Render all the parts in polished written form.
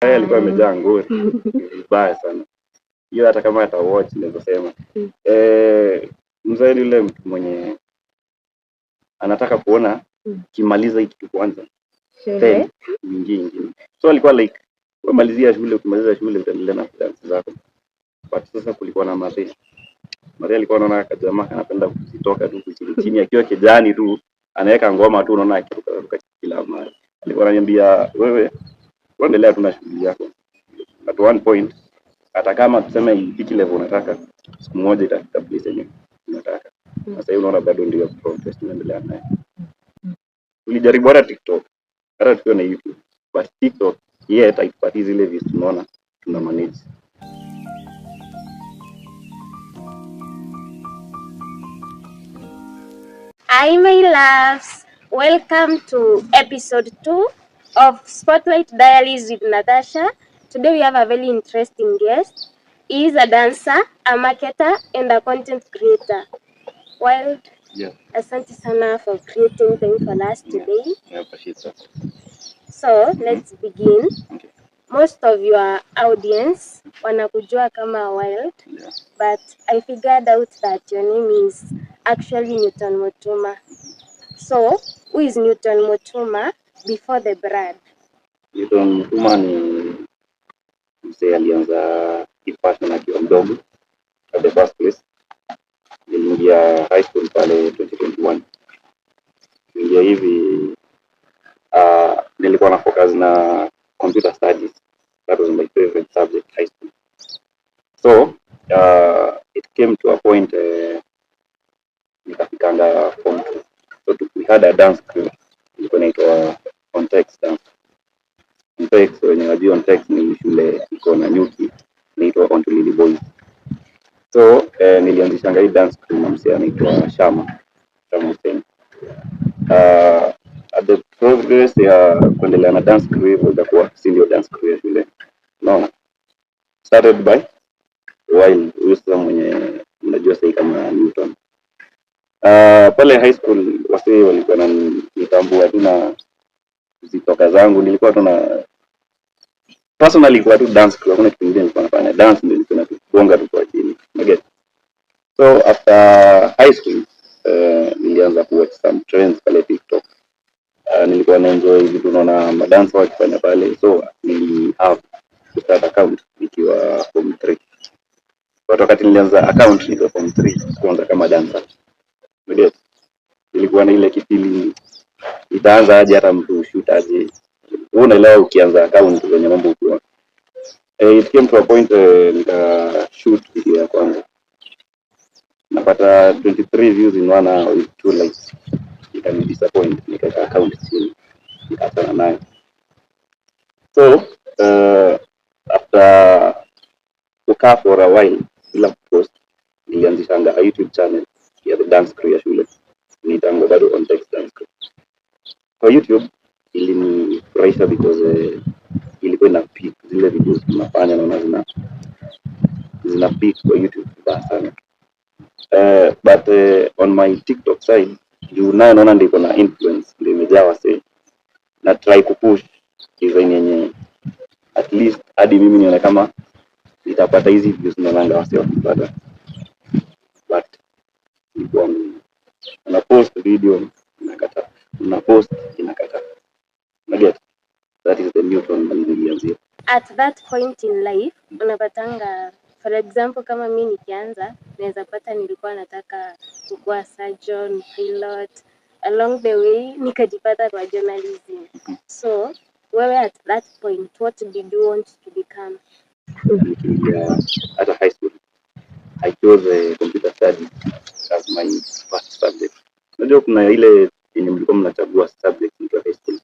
alikuwa amejaa ngori vibaya sana. Hiyo hata kama ata watch nilivyosema. Mzee yule mtu mwenye anataka kuona kimaliza hiki kitu kwanza. Then nyingine. So alikuwa like umalizia shule, ukimaliza shule utaendelea na dance zako. But sasa kulikuwa na Maria. Maria alikuwa anaona kajamaa anapenda kutoka tu chini akiwa kijani tu, anaweka ngoma tu unaona akiruka kila mara. Alikuwa ananiambia wewe endelea tu na shughuli yako. At one point hata kama tuseme hiki level unataka, siku moja itafika place yenyewe unataka. Sasa hiyo unaona bado ndio progress tunaendelea nayo. Tulijaribu hata TikTok, hata tukiwa na YouTube. But TikTok yeye haitupati zile views tunaona tuna manage. Hi my loves, welcome to episode 2 of Spotlight Diaries with Natasha. Today we have a very interesting guest. He is a dancer, a marketer and a content creator. Wild, asante sana for creating time for us today. Yeah, appreciate that. So let's begin. Okay. Most of your audience wanakujua kama Wild, but I figured out that your name is actually Newton Mutuma. So, who is Newton Mutuma before the brand? Newton Mutuma ni mzee alianza kifashion akiwa mdogo at the first place. Niliingia high school pale 2021. Niliingia hivi nilikuwa na focus na computer studies. That was my favorite subject high school. So, it came to a point nikafikanga form 2. So we had a dance crew. Ilikuwa inaitwa Context Dance. Context, wenye wajua Context ni shule iko na Nyuki, inaitwa On to Lily Boys. So nilianzishanga hii dance crew na msee anaitwa Shama Hussein. At the progress ya kuendelea na dance crew hivyo ikakuwa si ndio dance crew ya shule. No. Started by while huyo mwenye mnajua sasa kama Newton. Pale high school wase walikuwa wananitambua tu na zitoka zangu, nilikuwa tu na personally kwa tu dance club, kuna kitu kingine nilikuwa nafanya dance, ndio nilikuwa nakuonga tu kwa chini. Okay. So after high school nilianza kuwatch some trends pale TikTok. Nilikuwa na enjoy vitu naona madance wakifanya pale, so nili have start account nikiwa form 3. Wakati nilianza account nikiwa form 3 kuanza kama dancer. Okay. Nilikuwa na ile kipili itaanza aje hata mtu shoot aje. Unaelewa ukianza account kwenye mambo kwa. It came to a point nika shoot video ya kwanza. Napata 23 views in 1 hour with 2 likes. Nikani disappoint, nika account chini. Nikachana nayo. So, after kukaa for a while bila post, nilianzishanga a YouTube channel ya the dance crew ya shule. Nitaanza bado Context Dance Crew. Kwa YouTube ilinifurahisha because ilikuwa ina peak zile videos tunafanya na zina peak kwa YouTube sana. But on my TikTok side, you naona ndiko na influence ndio imejaa wase na try kupush design yenye at least hadi mimi nione kama nitapata hizi views naona wase wakipata. But ilikuwa na post video inakata, na post inakata. Naget, that is the Newton nilianzia. At that point in life, unapatanga, for example, kama mimi nikianza, naweza pata nilikuwa nataka kukuwa surgeon, pilot. Along the way, nikajipata kwa journalism. So, wewe at that point, what did you want to become? At high school, I chose computer studies as my first subject. Unajua kuna ile yenye mlikuwa mnachagua subject kwa high school.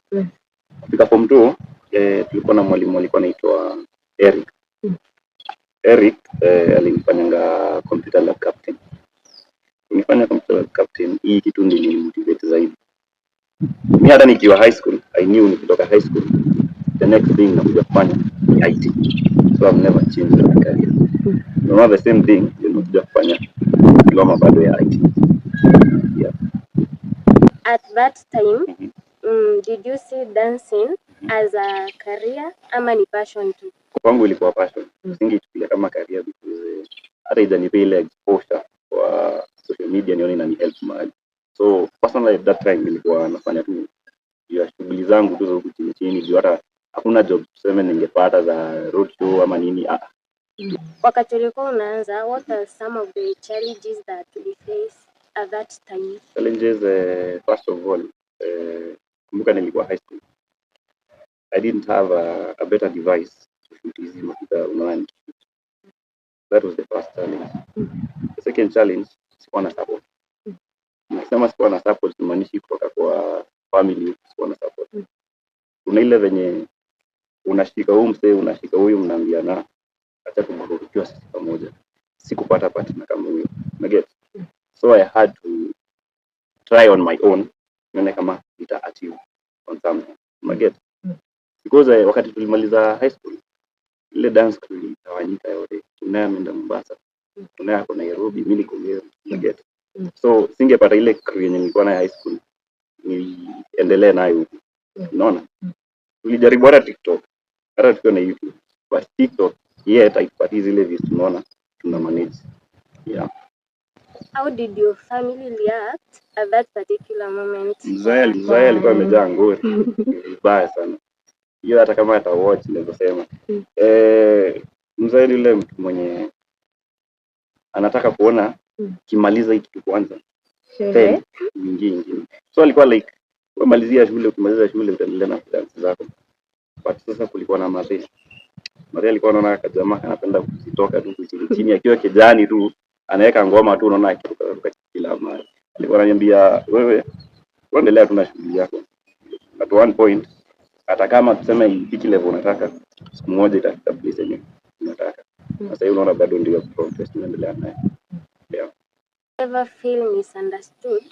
Fika form 2, tulikuwa na mwalimu alikuwa anaitwa Eric. Eric alinifanyanga computer lab captain. Nilifanya computer lab captain, hii kitu nilimotivate zaidi. Mimi hata nikiwa high school, I knew nikitoka high school the next thing nakuja kufanya ni IT. So I've never changed my career. No matter the same thing, nakuja kufanya diploma bado ya IT. Yeah. At that time, did you see dancing as a career ama ni passion tu? Kwangu ilikuwa passion. Singechukulia kama career because hata ijanipea ile exposure kwa social media nione inani help mahali. So personally at that time nilikuwa nafanya tu ya shughuli zangu tu za huku chini chini, juu hata hakuna job tuseme ningepata za road show ama nini. Wakati ulikuwa unaanza, what are some of the challenges that you face at that time? Challenges, first of all, kumbuka nilikuwa high school. I didn't have a better device to shoot hizi mafuta unaona. That was the first challenge. The second challenge, sikuwa na support. Nasema sikuwa na support simaanishi kutoka kwa family, sikuwa na support. Kuna ile venye unashika huyu msee, unashika huyu, mnaambiana acha tuburukiwa sisi pamoja. Sikupata partner kama huyo. Unaget? So I had to try on my own nione kama nita achieve on something. Unaget? Because wakati tulimaliza high school, ile dance crew ilitawanyika yote. Tunaya ameenda Mombasa, tunaya ako Nairobi, mimi niko Meru. Unaget? So singepata ile crew yenye nilikuwa nayo high school niendelee nayo huko. Unaona? Tulijaribu hata TikTok, hata tukiwa na YouTube. But TikTok yet haipati zile views tunaona tuna manage. Yeah. How did your family react at that particular moment? Mzee alikuwa amejaa ngori vibaya sana. Hiyo hata kama ata watch naweza sema. Mzee yule mtu mwenye anataka kuona kimaliza hiki kwanza. Then nyingine. So alikuwa like umalizia shule, ukimaliza shule utaendelea na dance zako. But sasa kulikuwa na Maria alikuwa anaona kajamaa anapenda kutoka tu chini akiwa kijani tu anaweka ngoma tu unaona akiruka kila mahali. Alikuwa ananiambia wewe endelea tu na shughuli yako. At one point hata kama tuseme hiki level unataka siku moja itafika place yenye unataka. Sasa hiyo unaona bado ndio progress tunaendelea nayo. Yeah. Ever feel misunderstood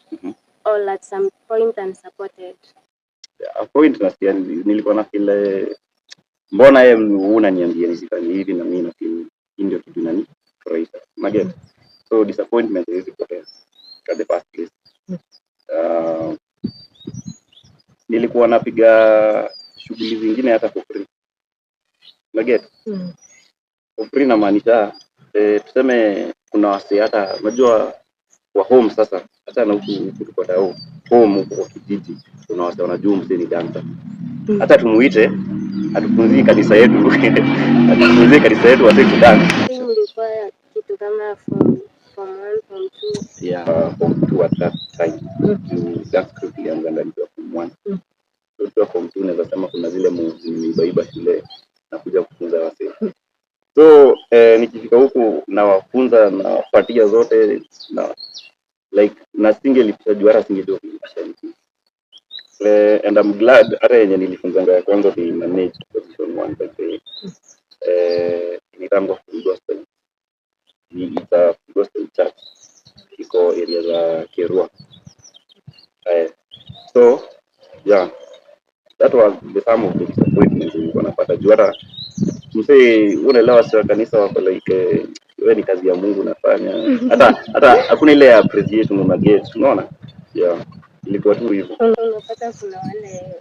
or at some point unsupported? A point nasikia nilikuwa na feel mbona yeye unaniambia nisifanye hivi na mimi na feel ndio kitu nani furahisha. Maget. So disappointment is important at the first place. Nilikuwa napiga shughuli zingine hata for free. Maget. For free na maanisha tuseme kuna wase hata unajua kwa home sasa hata na huku tulikuwa dao home kwa kijiji kuna wase wanajua mzee ni dancer. Hata tumuite atufunzie kanisa yetu atufunzie kanisa yetu wase kudance. Ilikuwa kitu kama from 1 from 2. Yeah, from 2 at that time. Dance group ilianza ndani ya form 1. So from 2 naweza sema kuna zile moves nimeiba shule na kuja kufunza wase. So nikifika huku na wafunza na wapatia zote na like na singelipisha juara singejua kulipisha. And I'm glad hata yenye nilifunzanga ya kwanza ni manage position 1 by the ni tango gospel. It's a gospel church iko area za Kerua. So yeah, that was the some of the disappointments nilikuwa napata juara. Msee unaelewa sio kanisa wako like wewe ni kazi ya Mungu unafanya. Hata hakuna ile appreciation una get, unaona? Yeah. Ilikuwa tu hivyo. Unapata kuna wale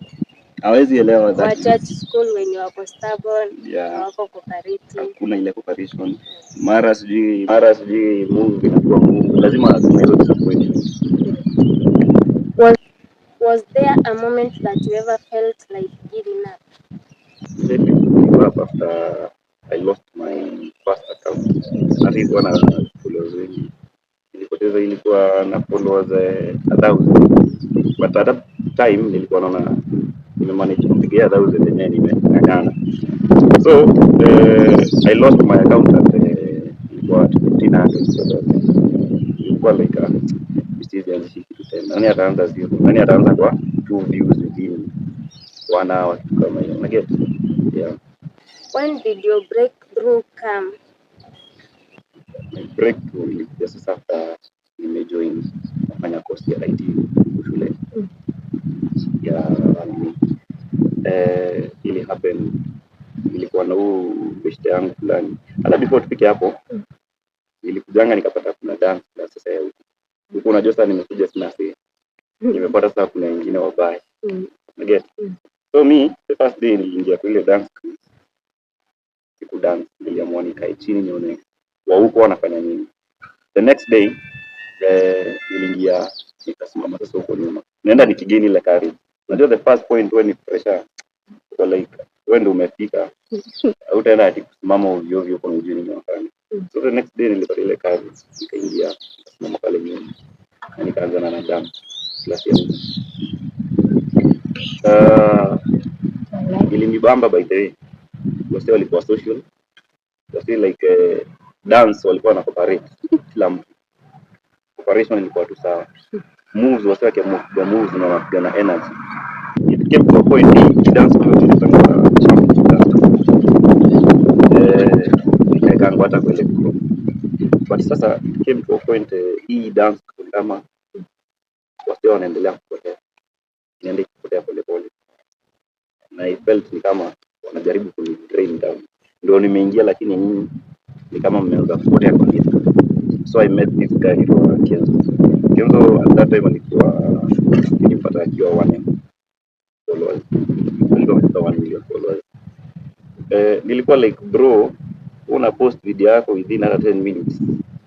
hawezi elewa that wa church school wenye wako stubborn, yeah. wako cooperative. Kuna ile cooperation. Mara sijui Mungu inakuwa Mungu. Lazima kuna hizo disappointment. Was there a moment that you ever felt like giving up? After I lost my first account. Nilikuwa na followers wengi. Ilikuwa na followers 1,000. But at that time nilikuwa naona nimemanage kupigia 1,000 yenyewe nimeng'ang'ana. So I lost my account at ilikuwa 1,500. Ilikuwa like msizi kitu tena. Nani ataanza zero? Nani ataanza kwa 2 views within 1 hour kama hiyo. Unaget? Yeah. When did your breakthrough come? My breakthrough ilikuja sasa after nimejoin nafanya course ya IT shule. Ya ili happen nilikuwa na huu best yangu fulani. Hata before tufike hapo nilikujanga nikapata kuna dance na sasa ya huko unajua sasa nimekuja sina sasa. Nimepata sasa kuna wengine wabaya. Unaget? So me the first day niliingia kwa ile dance crew, siku dance, niliamua nikae chini nione wa huko wanafanya nini. The next day niliingia nikasimama sasa huko nyuma, naenda nikigeni ile courage. Unajua the first point when ni pressure, so like when umefika utaenda ati kusimama ovyo ovyo kwa ujui nini unafanya. So the next day nilipata ile courage, nikaingia nikasimama pale nyuma na nikaanza na dance class ya ilinibamba by the way. Wase walikuwa social, wase like dance walikuwa na cooperate, kila mtu cooperation ilikuwa tu sawa. Moves wase wakiamua moves na wanapigana energy. It came to a point hii dance kwa nikaanza hata kwa electro. But sasa it came to a point hii dance kama wase wanaendelea kupotea, inaendelea kupotea pole pole, na I felt ni kama wanajaribu kuni drain down. Ndio nimeingia, lakini nyinyi ni kama mmeanza kupotea kwa kitu. So I met this guy from Kenzo. Kenzo at that time alikuwa nilipata akiwa 1M followers, ndio 1 million followers. Nilikuwa like bro, una post video yako within 10 minutes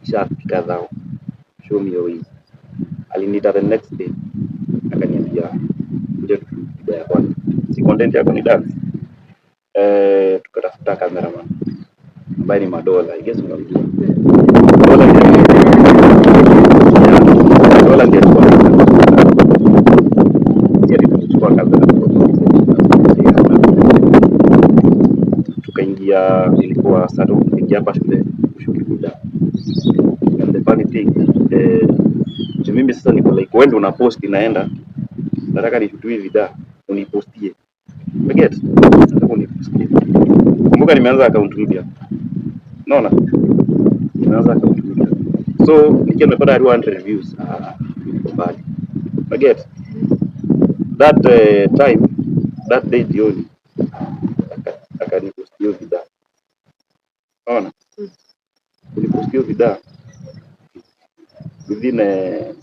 ishafika dhao, show me your way. Alinita the next day akaniambia kuja video ya kwanza, si content yako ni dance. Tukatafuta cameraman ambaye ni Madola, I guess unamjua Madola ndiye alichukua kamera. Tukaingia, ilikuwa sasa tukiingia hapa shule kushuti kuda. And the funny thing mimi sasa niko like wewe una post inaenda, nataka nishutie video unipostie, forget nataka unipostie. Kumbuka nimeanza account mpya, unaona, nimeanza account mpya, so nikiwa nimepata 200 views bad, forget that time that day jioni akanipostia video, unaona, unipostia video within 1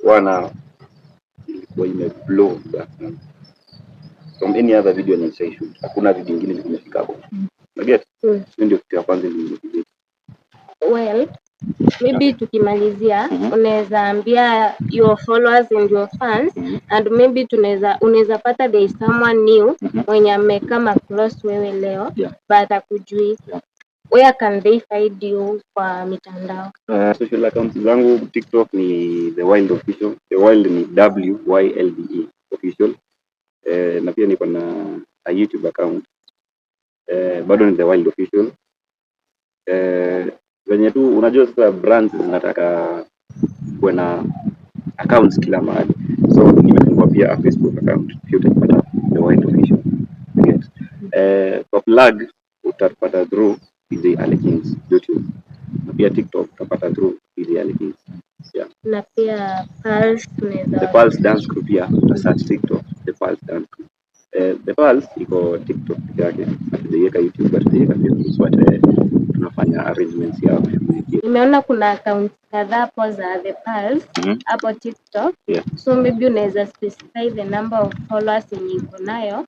hour ilikuwa imeblow back from any other video ni shoot. Hakuna video nyingine zimefika hapo. Forget. Ndio kitu ya kwanza nilikuja. Well, maybe tukimalizia unaweza ambia your followers and your fans and maybe unaweza pata there is someone new mwenye amekama close wewe leo but akujui. Where can they find you kwa mitandao? Social accounts zangu TikTok ni The Wild Official. The Wild ni WYLDE official. Na pia niko na a YouTube account. Bado ni The Wild Official. Wenye tu unajua sasa brands zinataka kuwe na accounts kila mahali. So nimefungua pia a Facebook account. Pia utapata The Wild Official. Kwa plug utapata through DJ Alekins YouTube. Na pia TikTok utapata through DJ Alekins. Yeah. Na pia Pulse The Pulse Dance Group pia search TikTok The Pulse Dance Group. The Pulse iko TikTok yake, ataiweka YouTube, ataiweka Facebook, so tunafanya arrangements ya kushughulikia. Nimeona kuna accounts kadhaa hapo za The Pulse hapo TikTok. So maybe unaweza specify the number of followers yenye iko nayo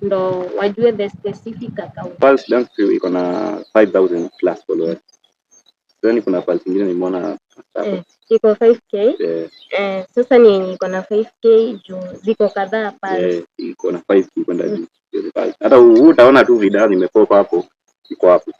ndo wajue the specific account. Pulse Dance Group iko na 5,000 plus followers. Then kuna Pulse nyingine nimeona iko 5k. Sasa ni iko na 5k juu ziko kadhaa Pulse. Iko na 5k kwenda juu. Hata utaona tu video nimepop hapo, iko hapo.